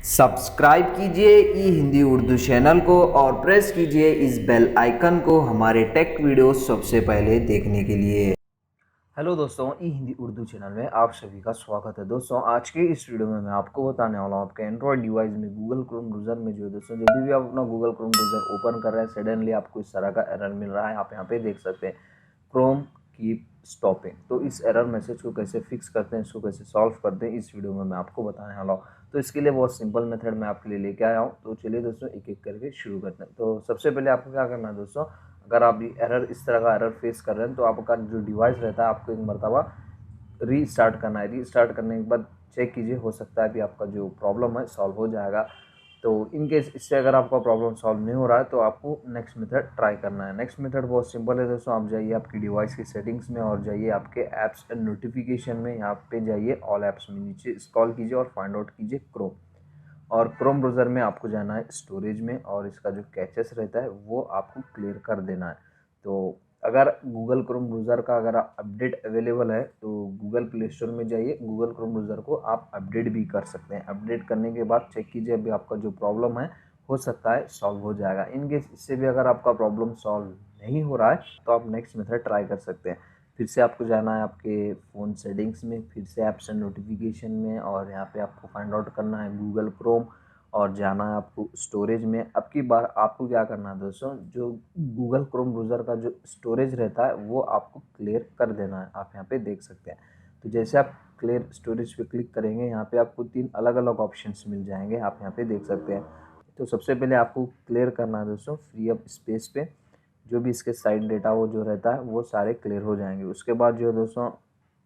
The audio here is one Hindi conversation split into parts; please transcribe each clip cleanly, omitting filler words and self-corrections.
सब्सक्राइब कीजिए ई हिंदी उर्दू चैनल को और प्रेस कीजिए इस बेल आइकन को हमारे टेक वीडियोस सबसे पहले देखने के लिए। हेलो दोस्तों, ई हिंदी उर्दू चैनल में आप सभी का स्वागत है। दोस्तों, आज के इस वीडियो में मैं आपको बताने वाला हूँ आपके एंड्रॉयड डिवाइस में गूगल क्रोम ब्राउज़र में जो है दोस्तों, जब भी आप अपना गूगल क्रोम ब्राउज़र ओपन कर रहे हैं सडनली आपको इस तरह का एरर मिल रहा है। आप यहाँ पे देख सकते हैं क्रोम कीप स्टॉपिंग। तो इस एरर मैसेज को कैसे फिक्स करते हैं, इसको कैसे सॉल्व करते हैं, इस वीडियो में मैं आपको बताने वाला हूँ। तो इसके लिए बहुत सिंपल मेथड मैं आपके लिए लेके आया हूँ। तो चलिए दोस्तों, एक एक करके शुरू करते हैं। तो सबसे पहले आपको क्या करना है दोस्तों, अगर आप एरर इस तरह का एरर फेस कर रहे हैं तो आपका जो डिवाइस रहता है आपको एक मरतबा रीस्टार्ट करना है। रीस्टार्ट करने के बाद चेक कीजिए, हो सकता है कि आपका जो प्रॉब्लम है सॉल्व हो जाएगा। तो इन केस इससे अगर आपका प्रॉब्लम सॉल्व नहीं हो रहा है तो आपको नेक्स्ट मेथड ट्राई करना है। नेक्स्ट मेथड बहुत सिंपल है दोस्तों, आप जाइए आपकी डिवाइस की सेटिंग्स में और जाइए आपके ऐप्स एंड नोटिफिकेशन में, यहाँ पे जाइए ऑल ऐप्स में, नीचे स्क्रॉल कीजिए और फाइंड आउट कीजिए क्रोम। और क्रोम ब्राउज़र में आपको जाना है स्टोरेज में और इसका जो कैचेस रहता है वो आपको क्लियर कर देना है। तो अगर गूगल क्रोम ब्राउज़र का अगर अपडेट अवेलेबल है तो गूगल प्ले स्टोर में जाइए, गूगल क्रोम ब्राउज़र को आप अपडेट भी कर सकते हैं। अपडेट करने के बाद चेक कीजिए अभी आपका जो प्रॉब्लम है हो सकता है सॉल्व हो जाएगा। इन केस इससे भी अगर आपका प्रॉब्लम सॉल्व नहीं हो रहा है तो आप नेक्स्ट मेथड ट्राई कर सकते हैं। फिर से आपको जाना है आपके फ़ोन सेटिंग्स में, फिर से ऐप्स एंड नोटिफिकेशन में और यहाँ पे आपको फाइंड आउट करना है गूगल क्रोम और जाना है आपको स्टोरेज में। अब की बार आपको क्या करना है दोस्तों, जो गूगल क्रोम ब्राउज़र का जो स्टोरेज रहता है वो आपको क्लियर कर देना है। आप यहाँ पे देख सकते हैं। तो जैसे आप क्लियर स्टोरेज पे क्लिक करेंगे, यहाँ पे आपको 3 अलग अलग ऑप्शंस मिल जाएंगे, आप यहाँ पे देख सकते हैं। तो सबसे पहले आपको क्लियर करना है दोस्तों फ्री अप स्पेस पे, जो भी इसके साइड डेटा वो जो रहता है वो सारे क्लियर हो जाएंगे। उसके बाद जो है दोस्तों,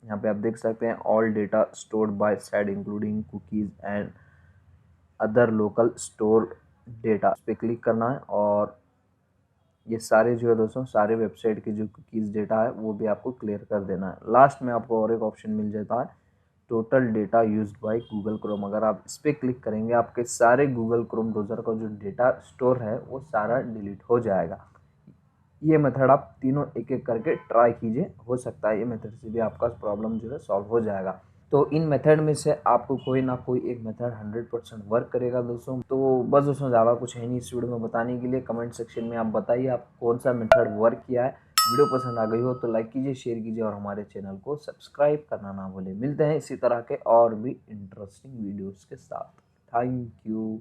यहाँ पे आप देख सकते हैं all data stored by side including cookies and other local store data, इस पर क्लिक करना है और ये सारे जो है दोस्तों सारे वेबसाइट के जो कुकीज़ डेटा है वो भी आपको क्लियर कर देना है। लास्ट में आपको और एक ऑप्शन मिल जाता है total data used by Google Chrome. अगर आप इस पर क्लिक करेंगे आपके सारे गूगल क्रोम ब्राउज़र का जो डेटा स्टोर है वो सारा डिलीट हो जाएगा। ये मेथड आप तीनों एक एक करके ट्राई कीजिए, हो सकता है ये मेथड से भी आपका प्रॉब्लम जो है सॉल्व हो जाएगा। तो इन मेथड में से आपको कोई ना कोई एक मेथड 100% वर्क करेगा दोस्तों। तो बस दोस्तों, ज़्यादा कुछ है नहीं इस वीडियो में बताने के लिए। कमेंट सेक्शन में आप बताइए आप कौन सा मेथड वर्क किया है। वीडियो पसंद आ गई हो तो लाइक कीजिए, शेयर कीजिए और हमारे चैनल को सब्सक्राइब करना ना भूलें। मिलते हैं इसी तरह के और भी इंटरेस्टिंग वीडियोज़ के साथ। Thank you.